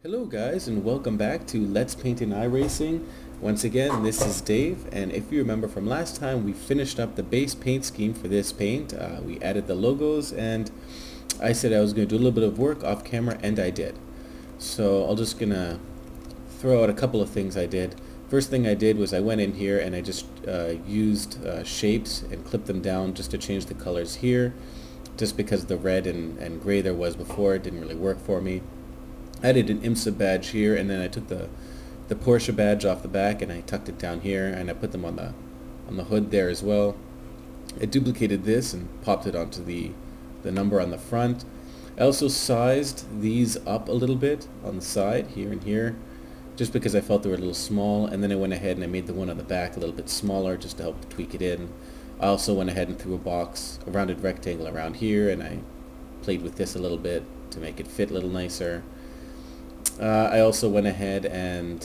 Hello guys, and welcome back to Let's Paint in iRacing. Once again, this is Dave, and if you remember from last time, we finished up the base paint scheme for this paint. We added the logos, and I said I was going to do a little bit of work off camera, and I did. So I'm just going to throw out a couple of things I did. First thing I did was I went in here and I just used shapes and clipped them down just to change the colors here, just because the red and gray there was before, it didn't really work for me. I added an IMSA badge here, and then I took the Porsche badge off the back and I tucked it down here, and I put them on the hood there as well. I duplicated this and popped it onto the number on the front. I also sized these up a little bit on the side here and here, just because I felt they were a little small, and then I went ahead and I made the one on the back a little bit smaller just to help tweak it in. I also went ahead and threw a rounded rectangle around here, and I played with this a little bit to make it fit a little nicer. I also went ahead and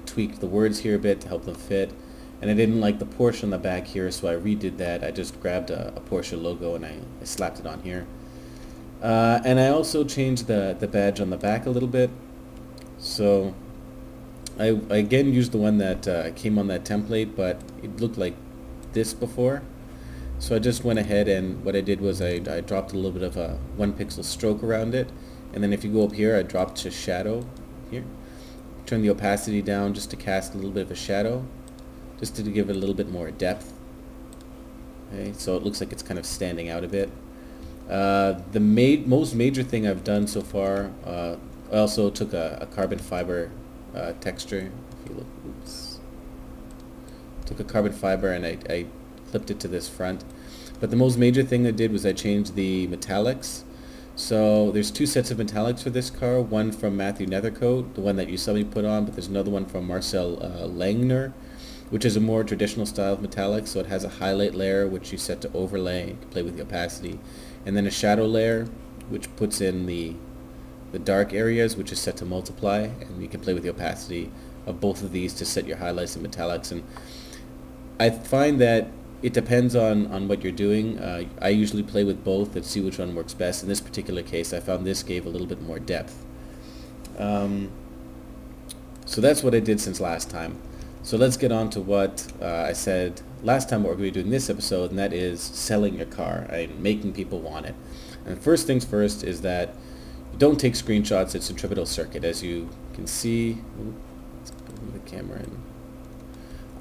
tweaked the words here a bit to help them fit, and I didn't like the Porsche on the back here, so I redid that. I just grabbed a Porsche logo and I slapped it on here. And I also changed the badge on the back a little bit. So I again used the one that came on that template, but it looked like this before. So I just went ahead, and what I did was I dropped a little bit of a 1 pixel stroke around it. And then if you go up here, I dropped to shadow here. Turn the opacity down just to cast a little bit of a shadow, just to give it a little bit more depth. Okay, so it looks like it's kind of standing out a bit. The most major thing I've done so far, I also took a carbon fiber texture. If you look, oops. Took a carbon fiber and I clipped it to this front. But the most major thing I did was I changed the metallics. So there's two sets of metallics for this car, one from Matthew Nethercoat, the one that you saw me put on, but there's another one from Marcel Langner, which is a more traditional style of metallic. So it has a highlight layer which you set to overlay, you can play with the opacity, and then a shadow layer which puts in the dark areas, which is set to multiply, and you can play with the opacity of both of these to set your highlights and metallics. And I find that it depends on what you're doing. I usually play with both and see which one works best. In this particular case, I found this gave a little bit more depth. So that's what I did since last time. So let's get on to what I said last time, what we're going to be doing this episode, and that is selling your car and making people want it. And first things first is that you don't take screenshots. It's centripetal circuit. As you can see, let's put the camera in.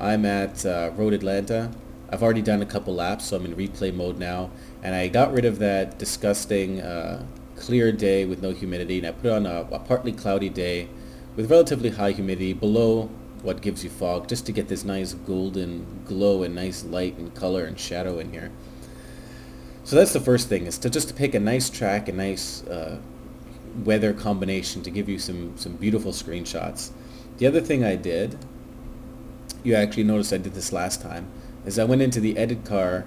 I'm at Road Atlanta. I've already done a couple laps, so I'm in replay mode now, and I got rid of that disgusting clear day with no humidity, and I put on a partly cloudy day with relatively high humidity below what gives you fog, just to get this nice golden glow and nice light and color and shadow in here. So that's the first thing, is to just pick a nice track, a nice weather combination to give you some beautiful screenshots. The other thing I did, you actually noticed I did this last time, is I went into the edit car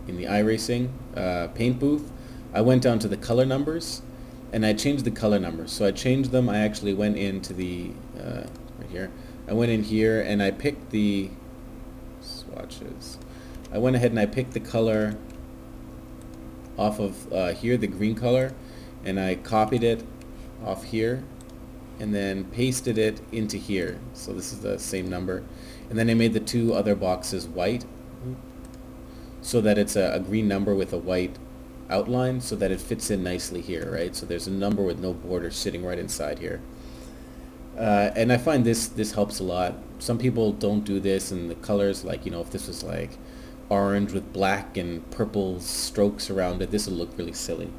in the iRacing paint booth. I went down to the color numbers and I changed the color numbers. So I changed them. I actually went into the right here. I went in here and I picked the swatches. I went ahead and I picked the color off of here, the green color, and I copied it off here and then pasted it into here. So this is the same number. And then I made the two other boxes white, so that it's a green number with a white outline, so that it fits in nicely here, right? So there's a number with no border sitting right inside here. And I find this helps a lot. Some people don't do this, and the colors, like, you know, if this was like orange with black and purple strokes around it, this will look really silly.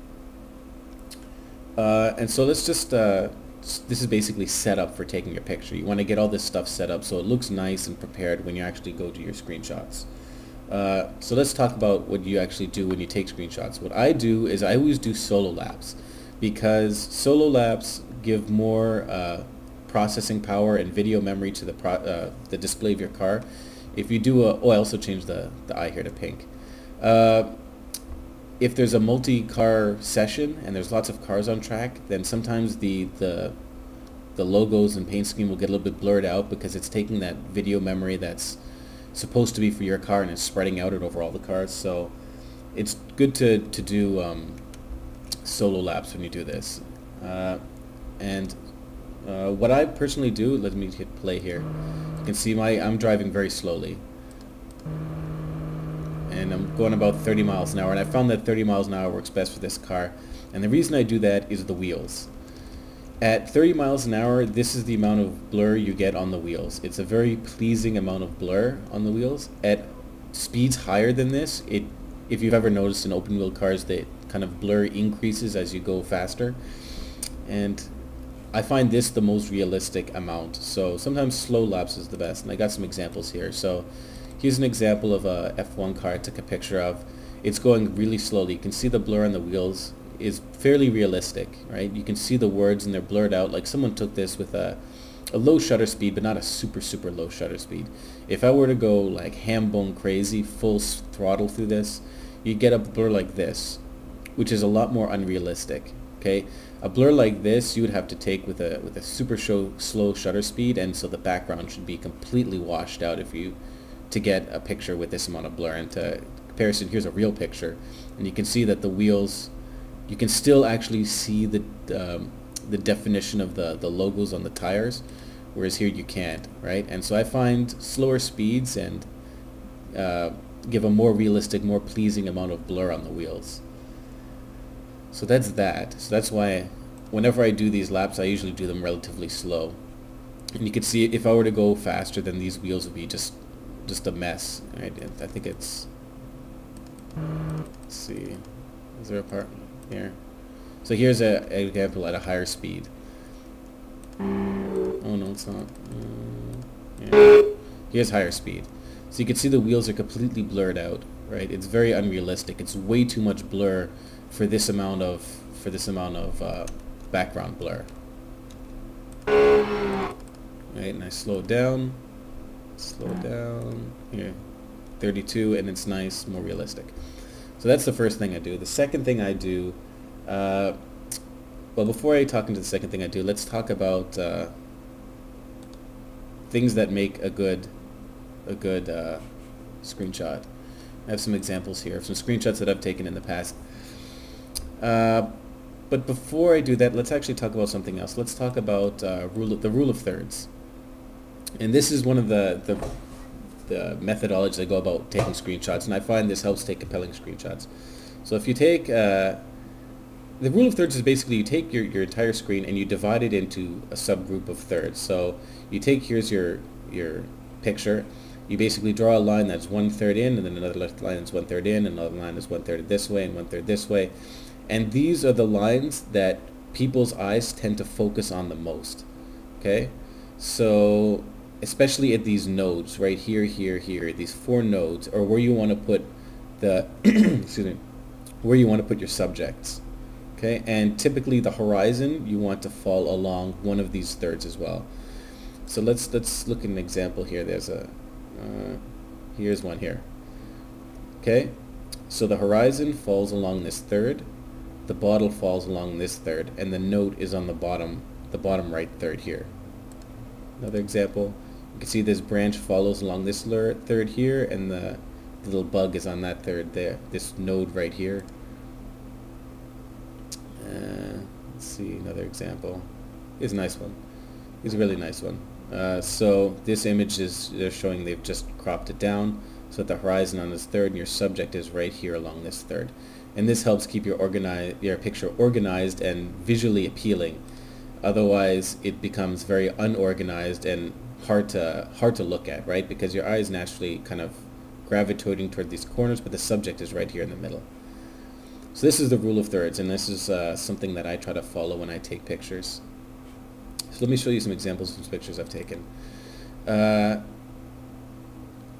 And so let's just this is basically set up for taking your picture. You want to get all this stuff set up so it looks nice and prepared when you actually go to your screenshots. So let's talk about what you actually do when you take screenshots. What I do is I always do solo laps, because solo laps give more processing power and video memory to the display of your car. If you do I also changed the eye here to pink. If there's a multi-car session and there's lots of cars on track, then sometimes the logos and paint scheme will get a little bit blurred out, because it's taking that video memory that's supposed to be for your car and it's spreading out it over all the cars. So it's good to do solo laps when you do this. And what I personally do, let me hit play here. You can see I'm driving very slowly. And I'm going about 30 miles an hour, and I found that 30 miles an hour works best for this car. And the reason I do that is the wheels. At 30 miles an hour, this is the amount of blur you get on the wheels. It's a very pleasing amount of blur on the wheels. At speeds higher than this, if you've ever noticed in open wheel cars, the kind of blur increases as you go faster. And I find this the most realistic amount. So sometimes slow laps is the best, and I got some examples here. So here's an example of a F1 car I took a picture of. It's going really slowly. You can see the blur on the wheels is fairly realistic, right? You can see the words and they're blurred out. Like someone took this with a low shutter speed, but not a super low shutter speed. If I were to go like ham bone crazy, full throttle through this, you get a blur like this, which is a lot more unrealistic. Okay, a blur like this you would have to take with a super slow shutter speed, and so the background should be completely washed out to get a picture with this amount of blur. And to comparison, here's a real picture, and you can see that the wheels, you can still actually see the definition of the logos on the tires, whereas here you can't, right? And so I find slower speeds and give a more realistic, more pleasing amount of blur on the wheels. So that's that. So that's why whenever I do these laps, I usually do them relatively slow. And you can see if I were to go faster, then these wheels would be just a mess, right? I think it's, let's see, is there a part here? So here's an example at a higher speed. Oh no, it's not. Yeah. Here's higher speed. So you can see the wheels are completely blurred out, right? It's very unrealistic. It's way too much blur for this amount of background blur. Right, and I slow it down. Here, 32, and it's nice, more realistic. So that's the first thing I do. The second thing I do, well, before I talk into the second thing I do, let's talk about things that make a good screenshot. I have some examples here of some screenshots that I've taken in the past. But before I do that, let's actually talk about something else. Let's talk about the rule of thirds. And this is one of the methodologies I go about taking screenshots, and I find this helps take compelling screenshots. So if you take, the rule of thirds is basically you take your entire screen and you divide it into a subgroup of thirds. So you take, here's your picture, you basically draw a line that's 1/3 in, and then another line that's 1/3 in, another line that's 1/3 this way and 1/3 this way. And these are the lines that people's eyes tend to focus on the most. Okay? So especially at these nodes, right here, these 4 nodes, or where you want to put the excuse me, where you want to put your subjects. Okay? And typically the horizon you want to fall along one of these thirds as well. So let's look at an example here. There's here's one here. Okay? So the horizon falls along this third, the bottle falls along this third, and the node is on the bottom right third here. Another example, you can see this branch follows along this third here, and the little bug is on that third there, this node right here. Let's see, another example. Here's a nice one. Here's a really nice one. So this image they're showing they've just cropped it down so that the horizon on this third and your subject is right here along this third. And this helps keep your picture organized and visually appealing. Otherwise it becomes very unorganized and hard to look at, right? Because your eye is naturally kind of gravitating toward these corners, but the subject is right here in the middle. So this is the rule of thirds, and this is something that I try to follow when I take pictures. So let me show you some examples of some pictures I've taken.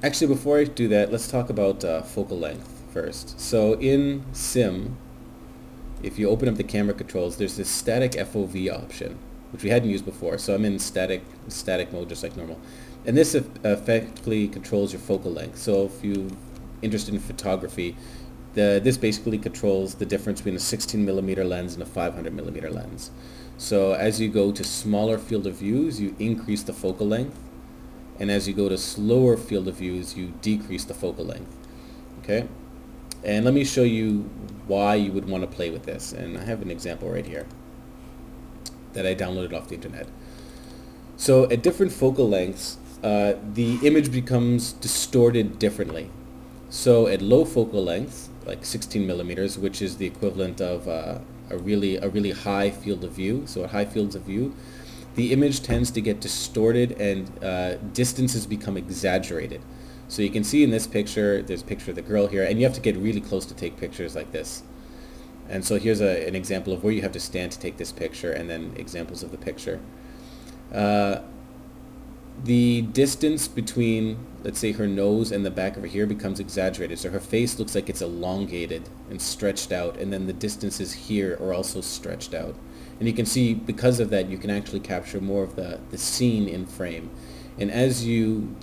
Actually, before I do that, let's talk about focal length first. So in Sim, if you open up the camera controls, there's this static FOV option, which we hadn't used before. So I'm in static mode just like normal. And this effectively controls your focal length. So if you're interested in photography, this basically controls the difference between a 16mm lens and a 500mm lens. So as you go to smaller field of views, you increase the focal length, and as you go to slower field of views, you decrease the focal length. Okay? And let me show you why you would want to play with this, and I have an example right here. that I downloaded off the internet. So at different focal lengths, the image becomes distorted differently. So at low focal length, like 16 millimeters, which is the equivalent of a really high field of view. So at high fields of view, the image tends to get distorted and distances become exaggerated. So you can see in this picture, there's a picture of the girl here, and you have to get really close to take pictures like this. And so here's an example of where you have to stand to take this picture, and then examples of the picture. The distance between, let's say, her nose and the back of her ear becomes exaggerated. So her face looks like it's elongated and stretched out, and then the distances here are also stretched out. And you can see, because of that, you can actually capture more of the scene in frame. And as you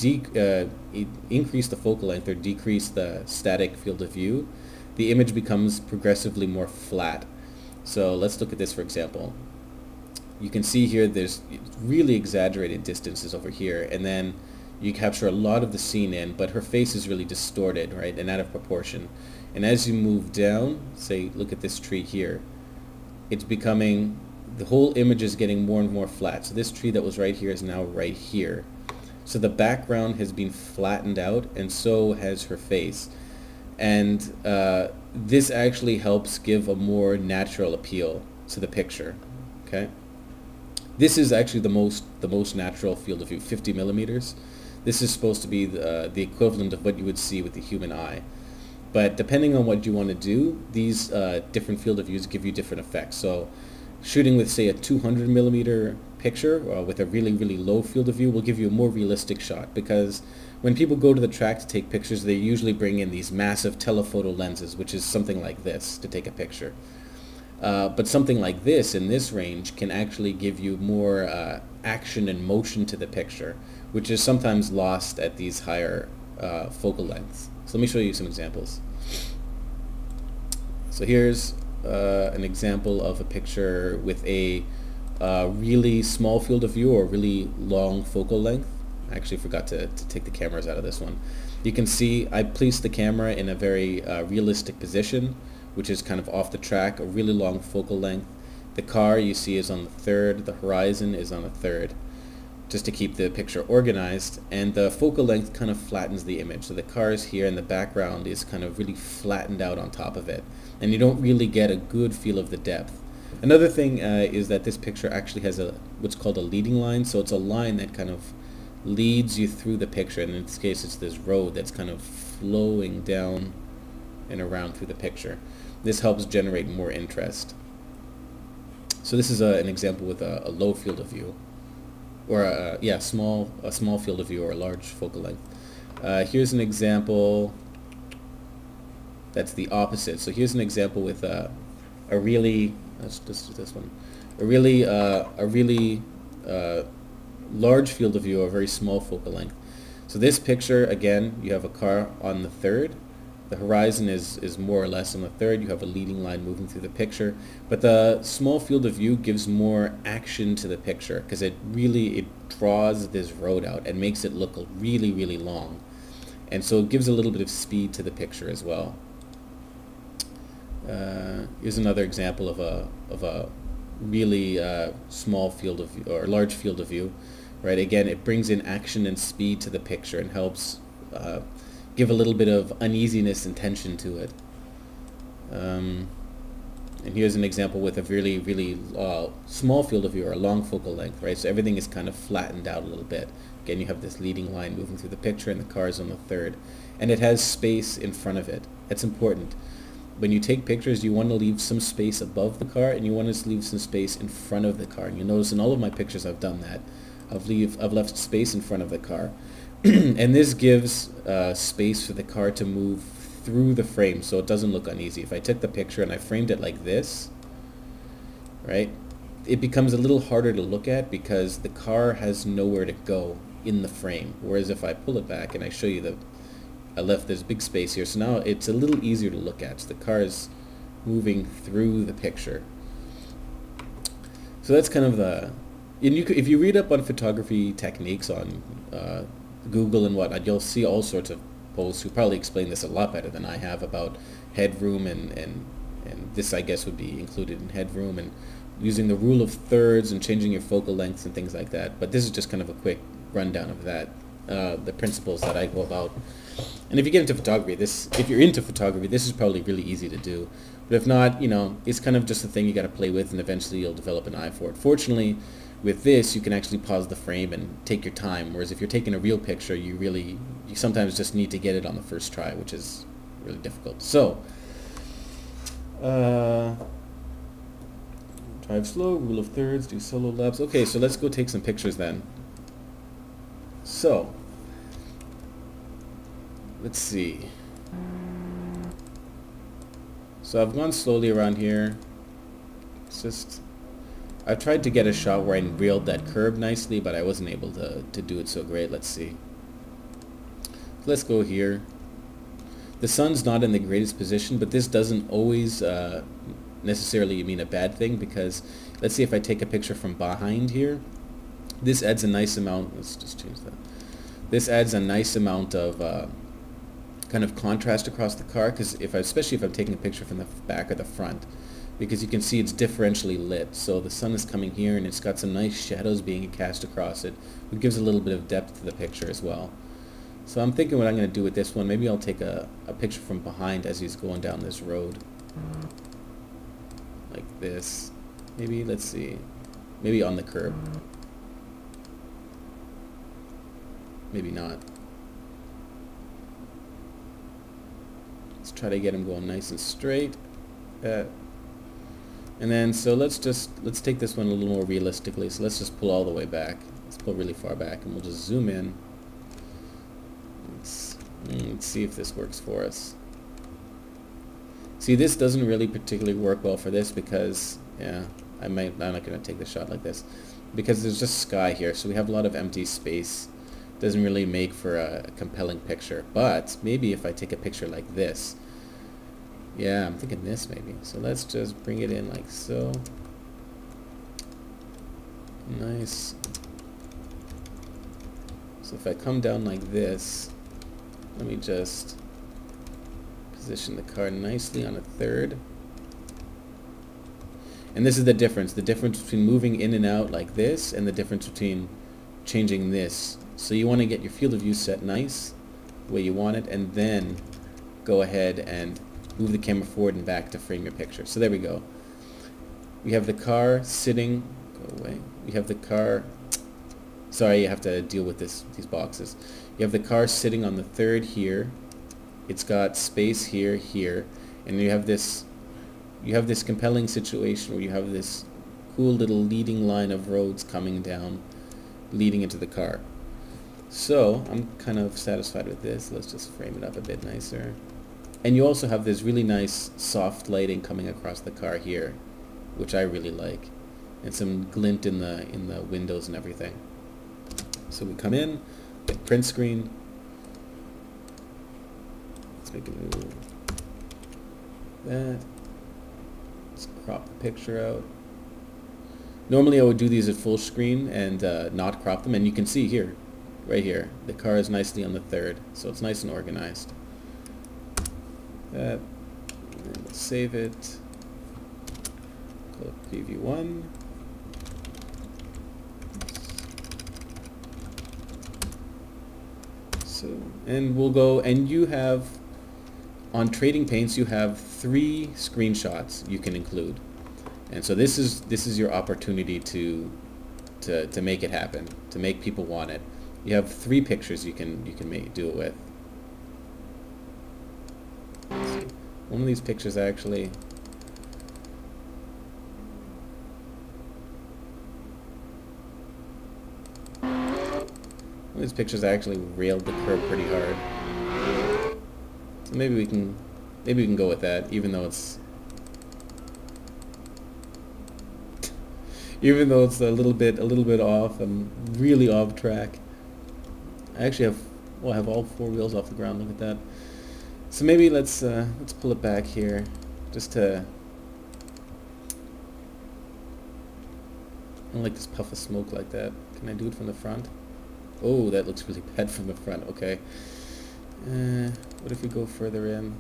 increase the focal length or decrease the static field of view, the image becomes progressively more flat. So let's look at this for example. You can see here there's really exaggerated distances over here, and then you capture a lot of the scene in, but her face is really distorted, right, and out of proportion. And as you move down, say, look at this tree here, it's becoming, the whole image is getting more and more flat. So this tree that was right here is now right here. So the background has been flattened out, and so has her face. And this actually helps give a more natural appeal to the picture. Okay. This is actually the most natural field of view, 50 millimeters. This is supposed to be the equivalent of what you would see with the human eye. But depending on what you want to do, these different field of views give you different effects. So shooting with, say, a 200 millimeter picture with a really low field of view will give you a more realistic shot, because when people go to the track to take pictures, they usually bring in these massive telephoto lenses, which is something like this, to take a picture. But something like this in this range can actually give you more action and motion to the picture, which is sometimes lost at these higher focal lengths. So let me show you some examples. So here's an example of a picture with a really small field of view or really long focal length. I actually forgot to take the cameras out of this one. You can see I placed the camera in a very realistic position, which is kind of off the track, a really long focal length. The car you see is on the third, the horizon is on a third, just to keep the picture organized, and the focal length kind of flattens the image. So the car is here and the background is kind of really flattened out on top of it, and you don't really get a good feel of the depth. Another thing is that this picture actually has what's called a leading line, so it's a line that kind of leads you through the picture, and in this case it's this road that's kind of flowing down and around through the picture. This helps generate more interest. So this is an example with a low field of view, or a small field of view or a large focal length. Here's an example that's the opposite. So here's an example with a really large field of view or a very small focal length. So this picture, again, you have a car on the third. The horizon is more or less on the third. You have a leading line moving through the picture. But the small field of view gives more action to the picture, because it draws this road out and makes it look really long. And so it gives a little bit of speed to the picture as well. Here's another example of a really small field of view, or large field of view. Right? Again, it brings in action and speed to the picture and helps give a little bit of uneasiness and tension to it. And here's an example with a really small field of view or a long focal length, right? So everything is kind of flattened out a little bit. Again, you have this leading line moving through the picture, and the car is on the third. And it has space in front of it. That's important. When you take pictures, you want to leave some space above the car, and you want to leave some space in front of the car. And you'll notice in all of my pictures I've done that. I've left space in front of the car. And this gives space for the car to move through the frame, so it doesn't look uneasy. If I took the picture and I framed it like this, right, it becomes a little harder to look at because the car has nowhere to go in the frame. Whereas if I pull it back and I show you I left this big space here, so now it's a little easier to look at. So the car is moving through the picture. So that's kind of the... And if you read up on photography techniques on Google and whatnot, you'll see all sorts of posts who probably explain this a lot better than I have about headroom, and this, I guess, would be included in headroom, and using the rule of thirds and changing your focal lengths and things like that. But this is just kind of a quick rundown of that, the principles that I go about. And if you get into photography, if you're into photography, this is probably really easy to do. But if not, you know, it's kind of just a thing you got to play with, and eventually you'll develop an eye for it. Fortunately, with this, you can actually pause the frame and take your time. Whereas if you're taking a real picture, you sometimes just need to get it on the first try, which is really difficult. So, drive slow, rule of thirds, do solo laps. Okay, so let's go take some pictures then. So, let's see. So I've gone slowly around here. It's just, I've tried to get a shot where I reeled that curb nicely, but I wasn't able to do it so great. Let's see. So let's go here. The sun's not in the greatest position, but this doesn't always necessarily mean a bad thing, because let's see if I take a picture from behind here. This adds a nice amount, let's just change that. This adds a nice amount of kind of contrast across the car, because especially if I'm taking a picture from the back or the front, because you can see it's differentially lit. So the sun is coming here and it's got some nice shadows being cast across it, which gives a little bit of depth to the picture as well. So I'm thinking what I'm going to do with this one, maybe I'll take a picture from behind as he's going down this road. Like this. Maybe, let's see, maybe on the curb. Maybe not. Let's try to get him going nice and straight. And then, so let's take this one a little more realistically. So let's just pull all the way back. Let's pull really far back, and we'll just zoom in. Let's see if this works for us. See, this doesn't really particularly work well for this because, yeah, I'm not going to take the shot like this, because there's just sky here, so we have a lot of empty space. Doesn't really make for a compelling picture. But maybe if I take a picture like this, yeah, I'm thinking this maybe. So let's just bring it in like so. Nice. So if I come down like this, let me just position the car nicely on a third. And this is the difference between moving in and out like this and the difference between changing this. So you want to get your field of view set nice, the way you want it, and then go ahead and move the camera forward and back to frame your picture. So there we go. We have the car sitting, go away. We have the car, sorry, you have to deal with these boxes. You have the car sitting on the third here. It's got space here, here, and you have this compelling situation where you have this cool little leading line of roads coming down, leading into the car. So I'm kind of satisfied with this. Let's just frame it up a bit nicer. And you also have this really nice soft lighting coming across the car here, which I really like, and some glint in the windows and everything. So we come in, get print screen. Let's make it move that. Let's crop the picture out. Normally I would do these at full screen and not crop them, and you can see here, right here, the car is nicely on the third, so it's nice and organized. That, and let's save it. Call it preview 1. So, and we'll go, and you have, on Trading Paints, you have 3 screenshots you can include. And so this is your opportunity to make it happen, to make people want it. You have 3 pictures you can do it with. Let's see. One of these pictures actually, actually railed the curb pretty hard. So maybe we can go with that, even though it's a little bit off and really off track. I actually have all 4 wheels off the ground. Look at that. So maybe let's pull it back here, just to. I don't like this puff of smoke like that. Can I do it from the front? Oh, that looks really bad from the front. Okay. What if we go further in?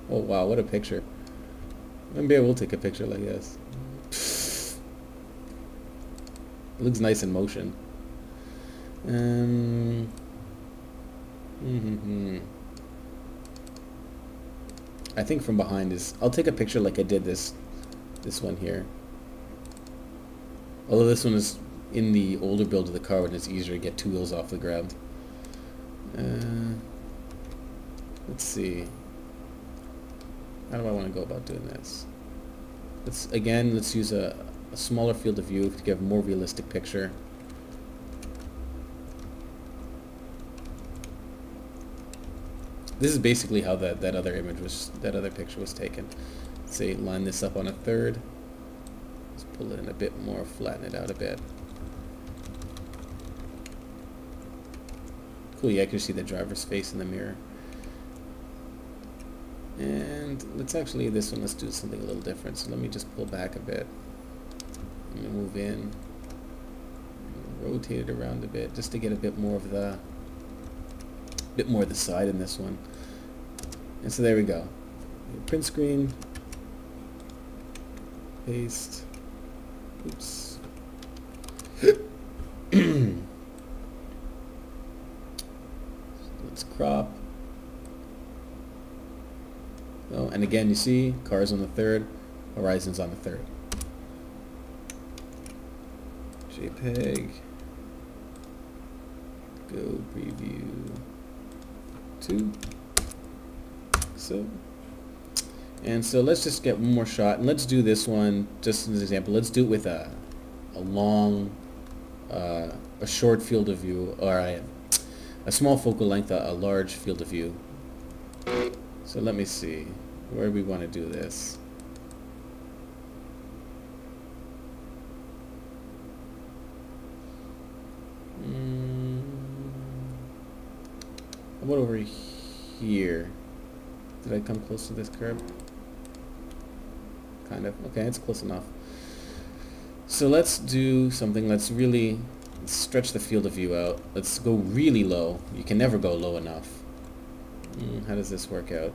Oh wow, what a picture. Maybe I will take a picture like this. It looks nice in motion. I think from behind is... I'll take a picture like I did this one here. Although this one is in the older build of the car when it's easier to get two wheels off the ground. Let's see. How do I want to go about doing this? Let's use a smaller field of view to give a more realistic picture. This is basically how that other picture was taken. Say line this up on a third. Let's pull it in a bit more, flatten it out a bit. Cool, yeah, I can see the driver's face in the mirror. And let's do something a little different. So let me just pull back a bit. Let me move in. Rotate it around a bit just to get a bit more of the side in this one. And so there we go. Print screen. Paste. Oops. Let's crop. Oh, and again, you see, cars on the third, horizons on the third. JPEG. Go preview 2. So let's just get one more shot, and let's do this one just as an example. Let's do it with a short field of view, or a small focal length, a large field of view. So let me see where we want to do this. How about over here? Did I come close to this curb? Kind of. Okay, it's close enough. So let's do something. Let's stretch the field of view out. Let's go really low. You can never go low enough. How does this work out?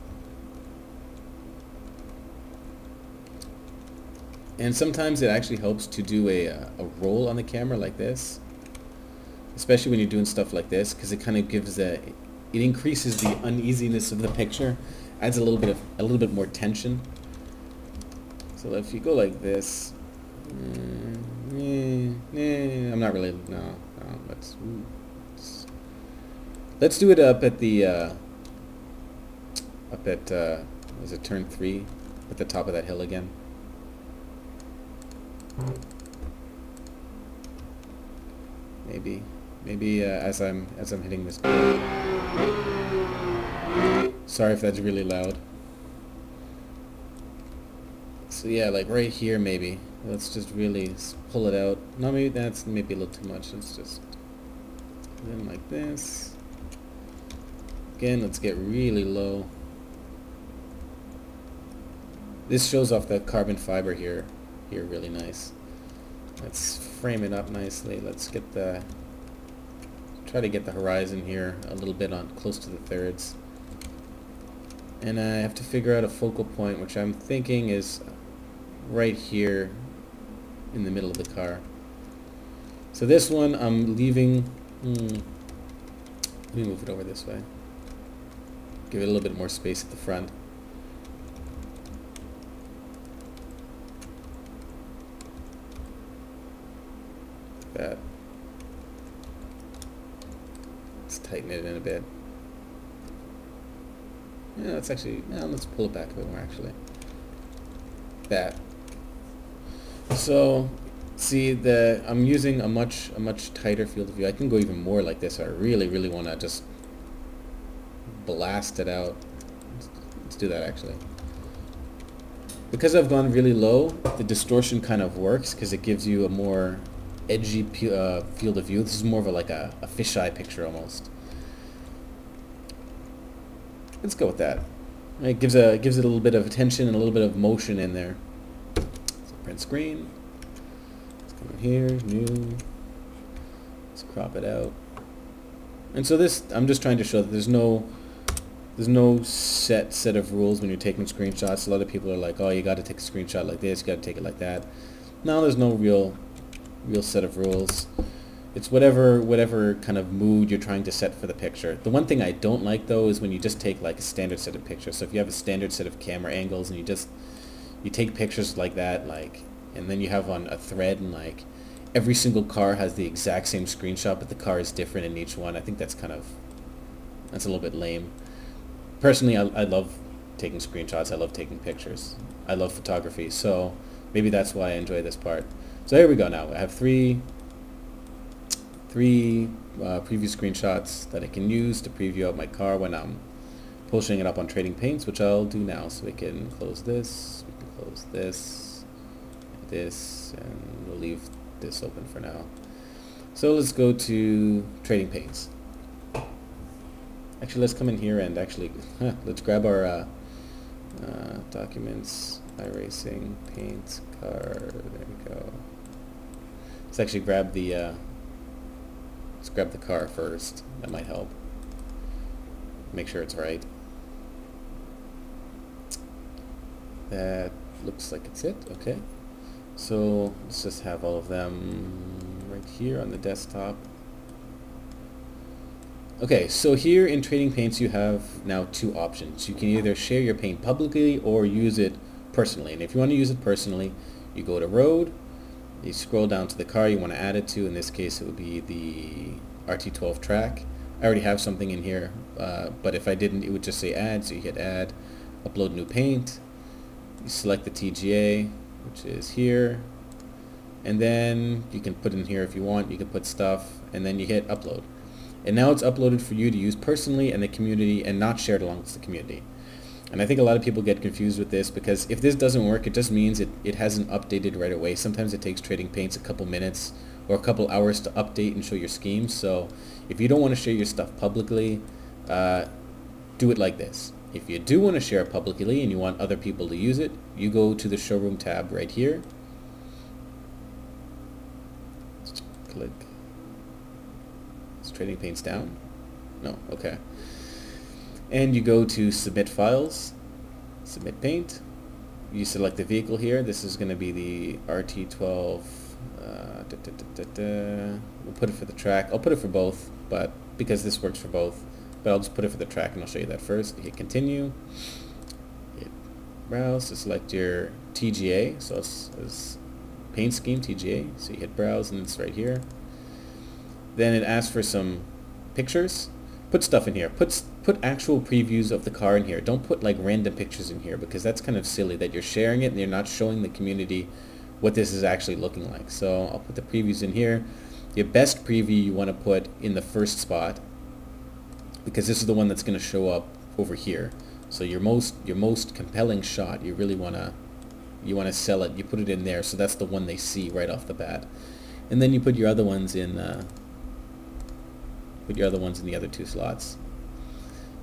And sometimes it actually helps to do a roll on the camera like this, especially when you're doing stuff like this, because it kind of gives it increases the uneasiness of the picture, adds a little bit more tension. So if you go like this, I'm not really, no, let's do it up at the was it turn 3 at the top of that hill again. Maybe as I'm hitting this. Sorry if that's really loud. So yeah, like right here maybe. Let's just really pull it out. No, maybe that's maybe a little too much. Let's just then like this. Again, let's get really low. This shows off the carbon fiber here really nice. Let's frame it up nicely. Let's try to get the horizon here a little bit on close to the thirds. And I have to figure out a focal point, which I'm thinking is right here in the middle of the car. So this one I'm leaving, let me move it over this way. Give it a little bit more space at the front. That. Let's tighten it in a bit. Yeah, let's pull it back a bit more actually. That. So, see, I'm using a much tighter field of view. I can go even more like this. I really want to just blast it out. Let's do that actually. Because I've gone really low, the distortion kind of works because it gives you a more edgy field of view. This is more of like a fisheye picture almost. Let's go with that. It gives it a little bit of tension and a little bit of motion in there. So print screen. Let's come in here, new. Let's crop it out. And so this, I'm just trying to show that there's no there's no set of rules when you're taking screenshots. A lot of people are like, oh, you got to take a screenshot like this, you got to take it like that. No, there's no real set of rules. It's whatever kind of mood you're trying to set for the picture. The one thing I don't like though is when you just take like a standard set of pictures. So if you have a standard set of camera angles and you take pictures like that, like, and then you have on a thread and like every single car has the exact same screenshot, but the car is different in each one. I think that's a little bit lame. Personally, I love taking screenshots. I love taking pictures. I love photography, so maybe that's why I enjoy this part. So here we go now. I have three preview screenshots that I can use to preview out my car when I'm pushing it up on Trading Paints, which I'll do now. So we can close this, this, and we'll leave this open for now. So let's go to Trading Paints. Actually, let's come in here and let's grab our documents, iRacing, paint, car, there we go. Let's actually grab the car first. That might help. Make sure it's right. That looks like it's it. Okay. So let's just have all of them right here on the desktop. Okay, so here in Trading Paints you have now two options. You can either share your paint publicly or use it personally. And if you want to use it personally, you go to Road, you scroll down to the car you want to add it to. In this case it would be the RT12 track. I already have something in here, but if I didn't, it would just say Add. So you hit Add, Upload New Paint, you select the TGA, which is here, and then you can put in here if you want. You can put stuff, and then you hit Upload. And now it's uploaded for you to use personally and the community, and not shared amongst the community. And I think a lot of people get confused with this, because if this doesn't work, it just means it hasn't updated right away. Sometimes it takes Trading Paints a couple minutes or a couple hours to update and show your schemes. So if you don't want to share your stuff publicly, do it like this. If you do want to share it publicly and you want other people to use it, you go to the Showroom tab right here. Just click. Trading Paints down? No, okay. And you go to Submit Files, Submit Paint. You select the vehicle here. This is going to be the RT12. We'll put it for the track. I'll put it for both, but because this works for both. But I'll just put it for the track, and I'll show you that first. Hit Continue. Hit Browse to select your TGA. So it's Paint Scheme TGA. So you hit Browse, and it's right here. Then it asks for some pictures. Put stuff in here. Put actual previews of the car in here. Don't put like random pictures in here, because that's kind of silly that you're sharing it and you're not showing the community what this is actually looking like. So I'll put the previews in here. Your best preview you want to put in the first spot, because this is the one that's going to show up over here. So your most compelling shot, you really want to sell it. You put it in there, so that's the one they see right off the bat. And then you put your other ones in. Put your other ones in the other two slots.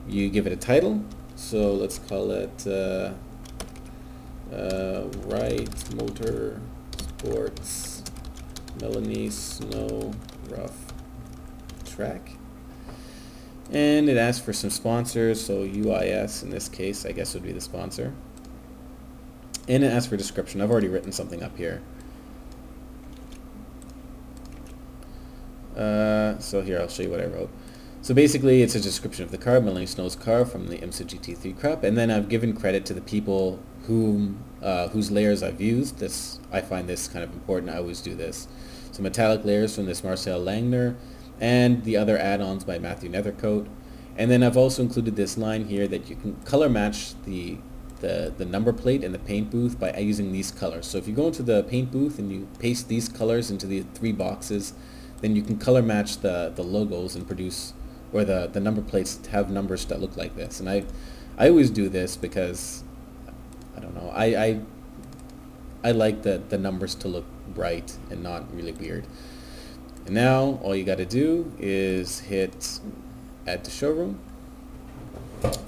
You give it a title, so let's call it Right Motor Sports Melanie Snow Rough Track. And it asks for some sponsors, so UIS in this case I guess would be the sponsor. And it asks for a description. I've already written something up here. So here, I'll show you what I wrote. So basically, it's a description of the car, Melanie Snow's car from the IMSA GT3 crop, and then I've given credit to the people whose layers I've used. I find this kind of important. I always do this. So metallic layers from this Marcel Langner, and the other add-ons by Matthew Nethercoat. And then I've also included this line here that you can color match the number plate and the paint booth by using these colors. So if you go into the paint booth and you paste these colors into the three boxes, then you can color match the logos and produce, or the number plates to have numbers that look like this. And I always do this because, I don't know, I like the numbers to look bright and not really weird. And now all you got to do is hit Add to Showroom.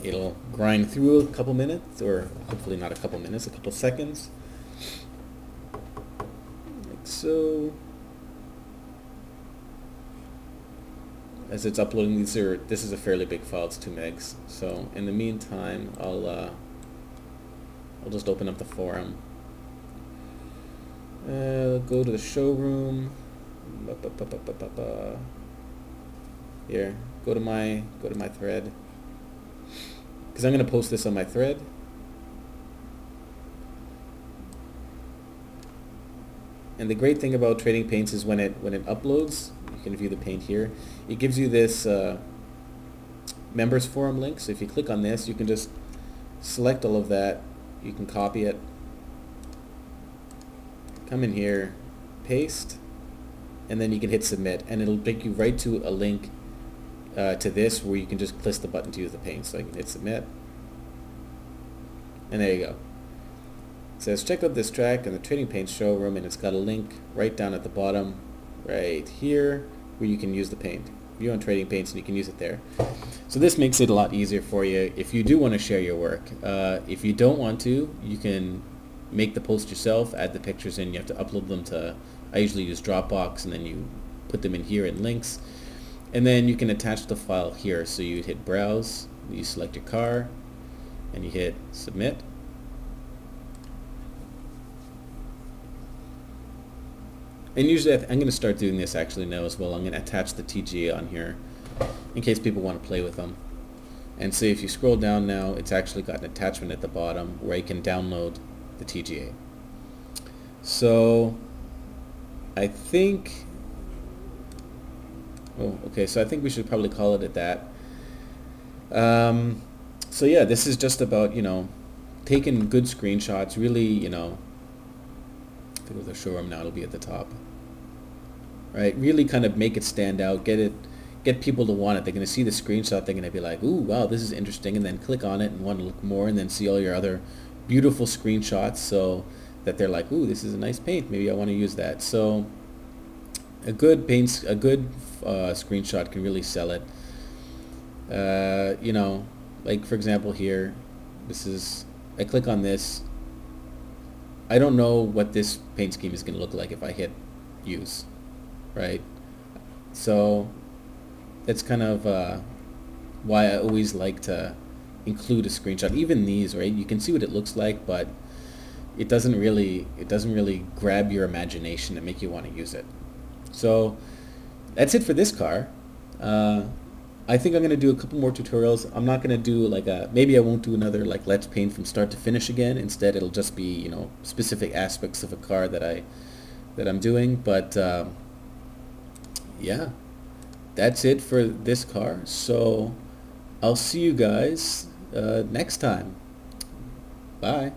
It'll grind through a couple minutes, or hopefully not a couple minutes, a couple seconds, like so. as it's uploading. This is a fairly big file, it's 2 megs. So in the meantime, I'll just open up the forum. Go to the showroom. Here, go to my thread, because I'm going to post this on my thread. And the great thing about Trading Paints is when it uploads, you can view the paint here. It gives you this members forum link. So if you click on this, you can just select all of that. You can copy it, come in here, paste, and then you can hit submit, and it'll take you right to a link to this where you can just click the button to use the paint. So I can hit submit, and there you go. It says check out this track in the Trading Paints showroom, and it's got a link right down at the bottom right here where you can use the paint. View on Trading Paints, and you can use it there. So this makes it a lot easier for you if you do want to share your work. If you don't want to, you can make the post yourself, add the pictures in. You have to upload them to, I usually use Dropbox, and then you put them in here in links, and then you can attach the file here. So you hit browse, you select your car, and you hit submit. And usually I'm going to start doing this actually now as well. I'm going to attach the TGA on here in case people want to play with them. And so if you scroll down now, it's actually got an attachment at the bottom where you can download the TGA. So I think, oh, okay, so I think we should probably call it at that. So yeah, this is just about, you know, taking good screenshots, really, you know, I think with the showroom now, it'll be at the top, right? Really kind of make it stand out, get people to want it. They're going to see the screenshot, they're going to be like, ooh, wow, this is interesting, and then click on it and want to look more, and then see all your other beautiful screenshots, so that they're like, ooh, this is a nice paint, maybe I want to use that. So a good screenshot can really sell it. You know, like for example here, this is, I click on this, I don't know what this paint scheme is going to look like if I hit use, right? So that's kind of why I always like to include a screenshot. Even these, right? You can see what it looks like, but it doesn't really grab your imagination and make you want to use it. So that's it for this car. I think I'm going to do a couple more tutorials. I'm not going to do like maybe I won't do another like Let's Paint from start to finish again. Instead, it'll just be, you know, specific aspects of a car that I'm doing. But yeah, that's it for this car. So I'll see you guys next time. Bye.